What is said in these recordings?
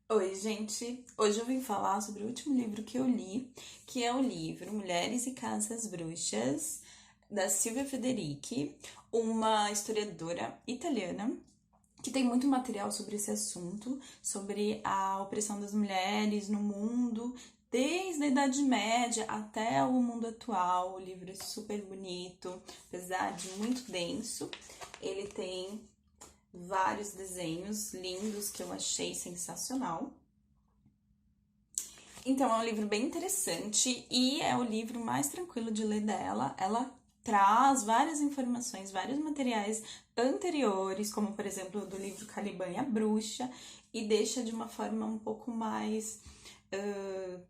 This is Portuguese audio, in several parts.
Oi, gente! Hoje eu vim falar sobre o último livro que eu li, que é o livro Mulheres e Caças Bruxas, da Silvia Federici, uma historiadora italiana que tem muito material sobre esse assunto, sobre a opressão das mulheres no mundo, desde a Idade Média até o mundo atual. O livro é super bonito, apesar de muito denso. Ele tem vários desenhos lindos que eu achei sensacional. Então, é um livro bem interessante e é o livro mais tranquilo de ler dela. Ela traz várias informações, vários materiais anteriores, como por exemplo do livro Caliban e a Bruxa, e deixa de uma forma um pouco mais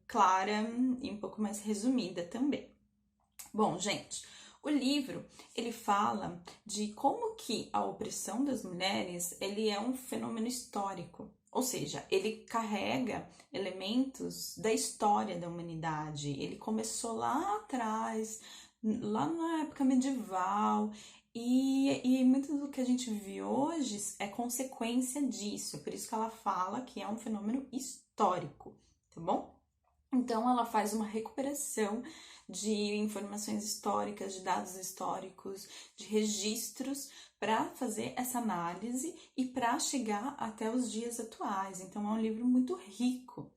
clara e um pouco mais resumida também. Bom, gente, o livro ele fala de como que a opressão das mulheres ele é um fenômeno histórico, ou seja, ele carrega elementos da história da humanidade. Ele começou lá atrás, lá na época medieval, e muito do que a gente vive hoje é consequência disso. Por isso que ela fala que é um fenômeno histórico, tá bom? Então, ela faz uma recuperação de informações históricas, de dados históricos, de registros, para fazer essa análise e para chegar até os dias atuais. Então, é um livro muito rico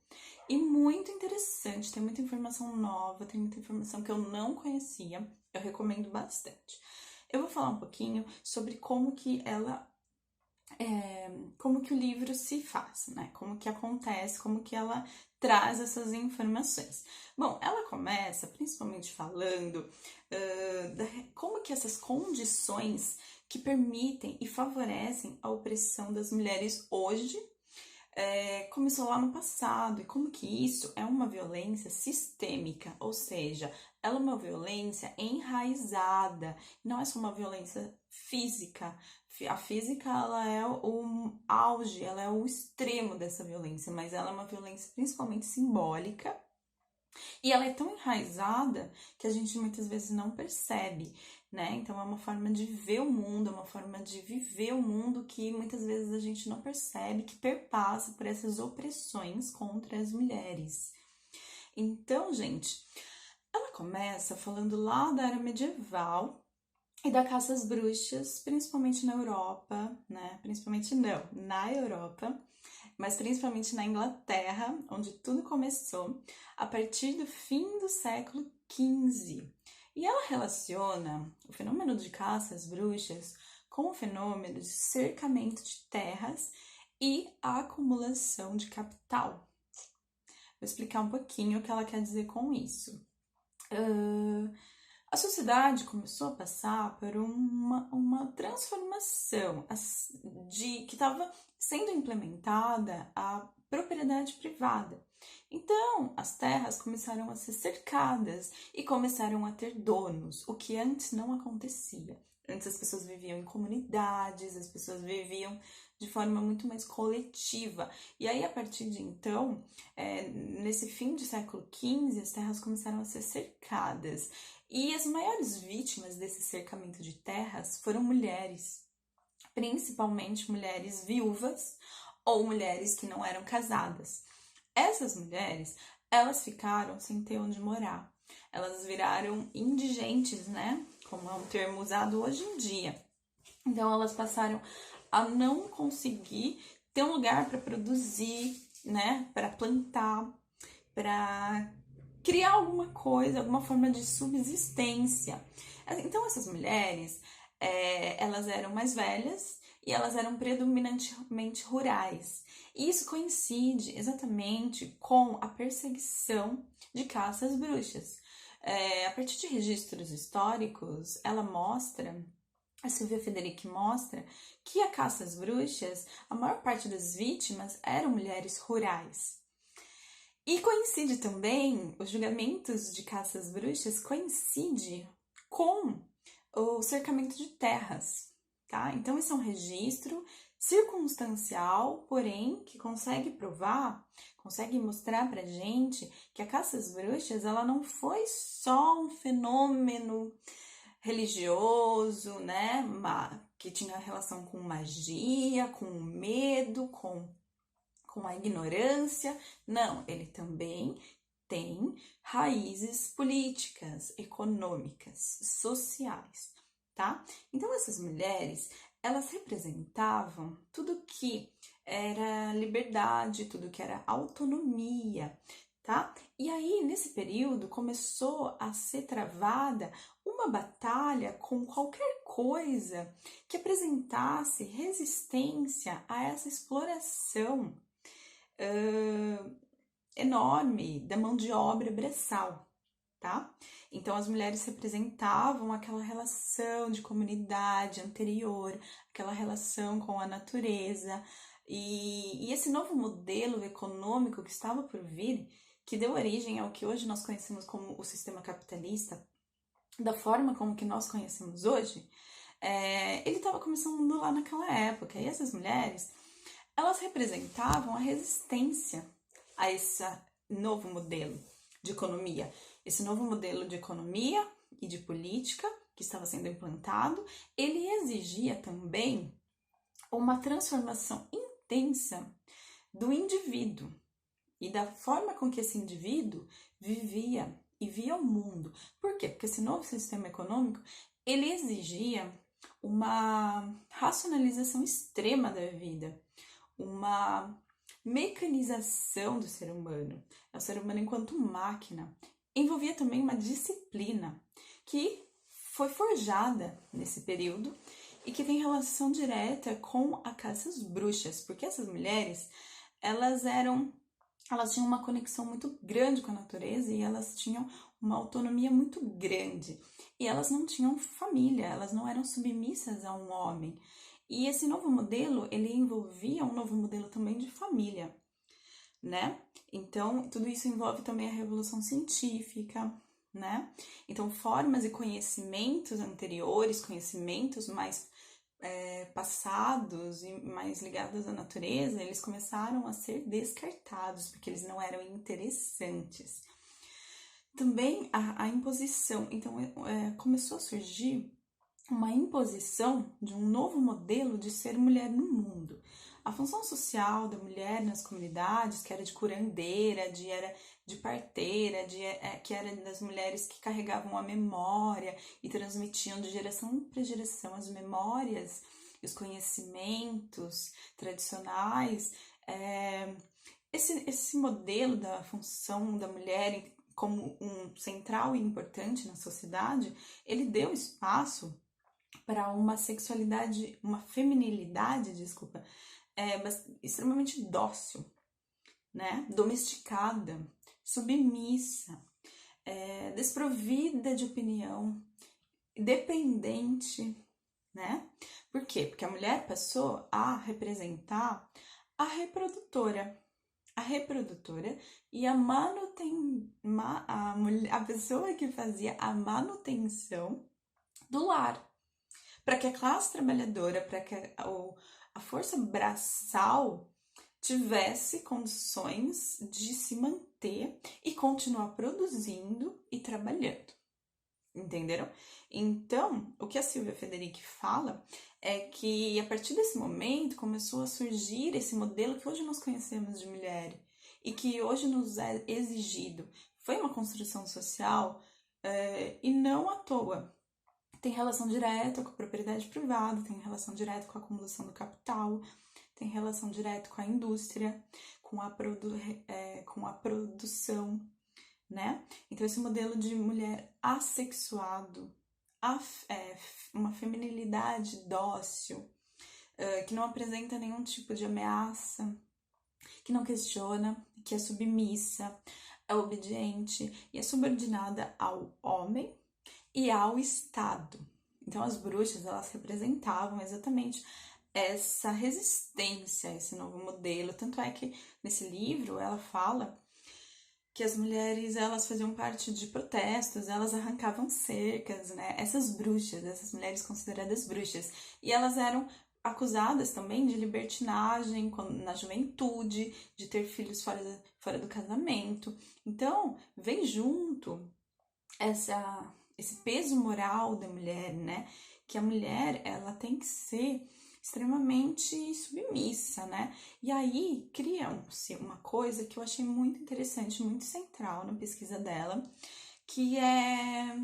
e muito interessante. Tem muita informação nova, tem muita informação que eu não conhecia. Eu recomendo bastante. Eu vou falar um pouquinho sobre como que o livro se faz, né? Como que acontece, como que ela traz essas informações. Bom, ela começa principalmente falando como que essas condições que permitem e favorecem a opressão das mulheres hoje começou lá no passado e como que isso é uma violência sistêmica, ou seja, ela é uma violência enraizada, não é só uma violência física. A física ela é o auge, ela é o extremo dessa violência, mas ela é uma violência principalmente simbólica e ela é tão enraizada que a gente muitas vezes não percebe, né? Então é uma forma de ver o mundo, é uma forma de viver o mundo que muitas vezes a gente não percebe, que perpassa por essas opressões contra as mulheres. Então, gente, ela começa falando lá da era medieval e da caça às bruxas, principalmente na Europa, né? Principalmente não, na Europa, mas principalmente na Inglaterra, onde tudo começou a partir do fim do século XV. E ela relaciona o fenômeno de caça às bruxas com o fenômeno de cercamento de terras e a acumulação de capital. Vou explicar um pouquinho o que ela quer dizer com isso. A sociedade começou a passar por uma transformação que estava sendo implementada a propriedade privada. Então, as terras começaram a ser cercadas e começaram a ter donos, o que antes não acontecia. Antes as pessoas viviam em comunidades, as pessoas viviam de forma muito mais coletiva. E aí, a partir de então, nesse fim do século XV, as terras começaram a ser cercadas. E as maiores vítimas desse cercamento de terras foram mulheres, principalmente mulheres viúvas ou mulheres que não eram casadas. Essas mulheres, elas ficaram sem ter onde morar. Elas viraram indigentes, né? Como é um termo usado hoje em dia. Então, elas passaram a não conseguir ter um lugar para produzir, né? Para plantar, para criar alguma coisa, alguma forma de subsistência. Então, essas mulheres, elas eram mais velhas e elas eram predominantemente rurais. E isso coincide exatamente com a perseguição de caça às bruxas. A partir de registros históricos, a Silvia Federici mostra que a caça às bruxas, a maior parte das vítimas eram mulheres rurais. E coincide também, os julgamentos de caça às bruxas coincide com o cercamento de terras, tá? Então, esse é um registro circunstancial, porém, que consegue provar, consegue mostrar pra gente que a caça às bruxas, ela não foi só um fenômeno religioso, né? Que tinha relação com magia, com medo, com com a ignorância. Não, ele também tem raízes políticas, econômicas, sociais, tá? Então, essas mulheres, elas representavam tudo que era liberdade, tudo que era autonomia, tá? E aí, nesse período, começou a ser travada uma batalha com qualquer coisa que apresentasse resistência a essa exploração enorme da mão de obra braçal, tá? Então, as mulheres representavam aquela relação de comunidade anterior, aquela relação com a natureza, e esse novo modelo econômico que estava por vir, que deu origem ao que hoje nós conhecemos como o sistema capitalista, da forma como que nós conhecemos hoje, ele estava começando lá naquela época, e essas mulheres, elas representavam a resistência a esse novo modelo de economia. Esse novo modelo de economia e de política que estava sendo implantado, ele exigia também uma transformação intensa do indivíduo e da forma com que esse indivíduo vivia e via o mundo. Por quê? Porque esse novo sistema econômico, ele exigia uma racionalização extrema da vida, uma mecanização do ser humano, o ser humano enquanto máquina. Envolvia também uma disciplina que foi forjada nesse período e que tem relação direta com a caça às bruxas, porque essas mulheres, elas tinham uma conexão muito grande com a natureza e elas tinham uma autonomia muito grande. E elas não tinham família, elas não eram submissas a um homem. E esse novo modelo, ele envolvia um novo modelo também de família, né? Então, tudo isso envolve também a revolução científica, né? Então, formas e conhecimentos anteriores, conhecimentos mais passados e mais ligados à natureza, eles começaram a ser descartados, porque eles não eram interessantes. Também a imposição, então começou a surgir uma imposição de um novo modelo de ser mulher no mundo. A função social da mulher nas comunidades, que era de curandeira, era de parteira, que era das mulheres que carregavam a memória e transmitiam de geração para geração as memórias e os conhecimentos tradicionais. Esse modelo da função da mulher como um central e importante na sociedade, ele deu espaço para uma sexualidade, uma feminilidade, extremamente dócil, né? Domesticada, submissa, desprovida de opinião, dependente, né? Por quê? Porque a mulher passou a representar a reprodutora e a pessoa que fazia a manutenção do lar, para que a classe trabalhadora, para que a força braçal tivesse condições de se manter e continuar produzindo e trabalhando. Entenderam? Então, o que a Silvia Federici fala é que a partir desse momento começou a surgir esse modelo que hoje nós conhecemos de mulher e que hoje nos é exigido. Foi uma construção social e não à toa. Tem relação direta com a propriedade privada, tem relação direta com a acumulação do capital, tem relação direta com a indústria, com a produção, né? Então, esse modelo de mulher assexuado, uma feminilidade dócil, que não apresenta nenhum tipo de ameaça, que não questiona, que é submissa, é obediente e é subordinada ao homem e ao Estado. Então, as bruxas, elas representavam exatamente essa resistência a esse novo modelo. Tanto é que nesse livro ela fala que as mulheres, elas faziam parte de protestos, elas arrancavam cercas, né? Essas bruxas, essas mulheres consideradas bruxas. E elas eram acusadas também de libertinagem na juventude, de ter filhos fora do casamento. Então, vem junto esse peso moral da mulher, né? Que a mulher, ela tem que ser extremamente submissa, né? E aí criam-se uma coisa que eu achei muito interessante, muito central na pesquisa dela, que é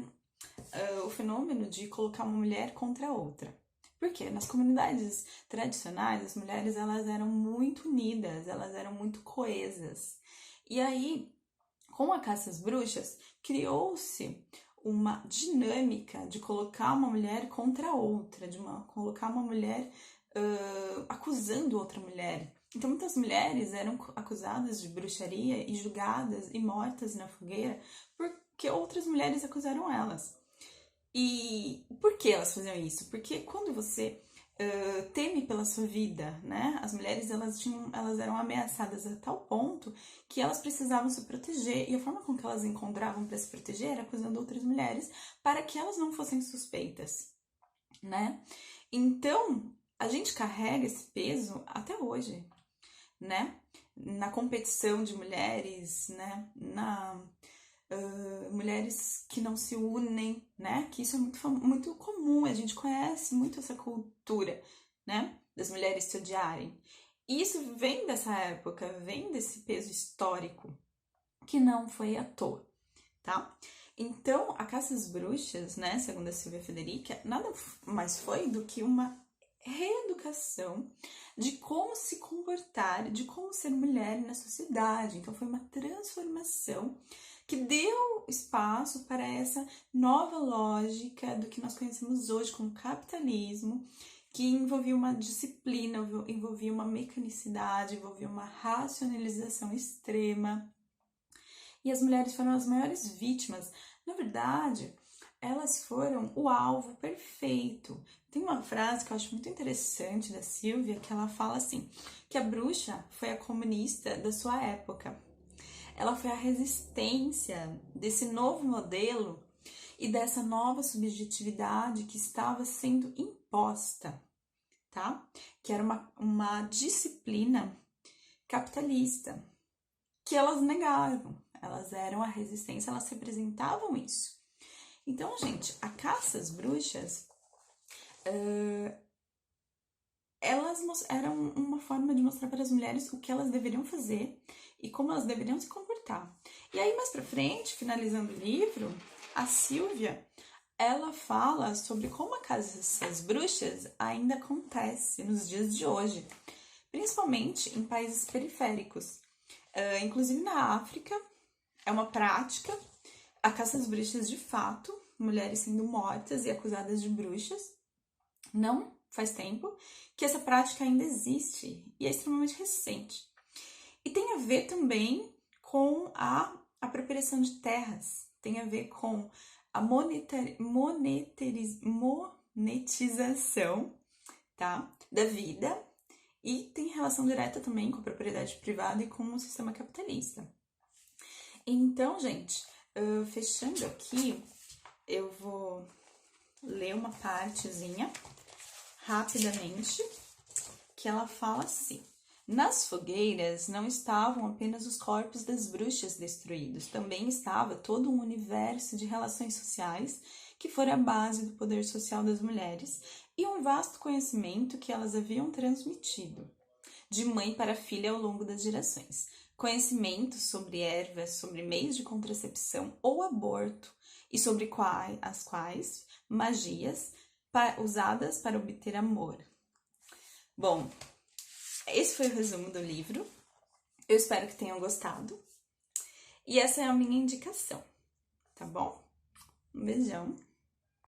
o fenômeno de colocar uma mulher contra a outra. Porque nas comunidades tradicionais, as mulheres elas eram muito unidas, elas eram muito coesas. E aí, com a caça às bruxas, criou-se uma dinâmica de colocar uma mulher contra a outra, colocar uma mulher acusando outra mulher. Então, muitas mulheres eram acusadas de bruxaria e julgadas e mortas na fogueira porque outras mulheres acusaram elas. E por que elas faziam isso? Porque quando você teme pela sua vida, né? As mulheres elas eram ameaçadas a tal ponto que elas precisavam se proteger, e a forma com que elas encontravam para se proteger era acusando outras mulheres para que elas não fossem suspeitas, né? Então, a gente carrega esse peso até hoje, né? Na competição de mulheres, né? Mulheres que não se unem, né? Que isso é muito comum, a gente conhece muito essa cultura, né? Das mulheres se odiarem. E isso vem dessa época, vem desse peso histórico, que não foi à toa, tá? Então, a caça às bruxas, né, segundo a Silvia Federica, nada mais foi do que uma reeducação de como se comportar, de como ser mulher na sociedade. Então, foi uma transformação que deu espaço para essa nova lógica do que nós conhecemos hoje como capitalismo, que envolvia uma disciplina, envolvia uma mecanicidade, envolvia uma racionalização extrema. E as mulheres foram as maiores vítimas. Na verdade, elas foram o alvo perfeito. Tem uma frase que eu acho muito interessante da Silvia, que ela fala assim, que a bruxa foi a comunista da sua época. Ela foi a resistência desse novo modelo e dessa nova subjetividade que estava sendo imposta, tá? Que era uma disciplina capitalista, que elas negavam. Elas eram a resistência, elas representavam isso. Então, gente, a caça às bruxas, elas eram uma forma de mostrar para as mulheres o que elas deveriam fazer e como elas deveriam se comportar. E aí, mais pra frente, finalizando o livro, a Silvia, ela fala sobre como a caça às bruxas ainda acontece nos dias de hoje, principalmente em países periféricos. Inclusive na África, é uma prática, a caça às bruxas de fato, mulheres sendo mortas e acusadas de bruxas. Não faz tempo que essa prática ainda existe e é extremamente recente. E tem a ver também com a apropriação de terras, tem a ver com a monetização, tá, da vida, e tem relação direta também com a propriedade privada e com o sistema capitalista. Então, gente, fechando aqui, eu vou ler uma partezinha rapidamente, que ela fala assim: nas fogueiras não estavam apenas os corpos das bruxas destruídos, também estava todo um universo de relações sociais que fora a base do poder social das mulheres e um vasto conhecimento que elas haviam transmitido de mãe para filha ao longo das gerações. Conhecimentos sobre ervas, sobre meios de contracepção ou aborto e sobre as quais magias usadas para obter amor. Bom, esse foi o resumo do livro. Eu espero que tenham gostado. E essa é a minha indicação, tá bom? Um beijão.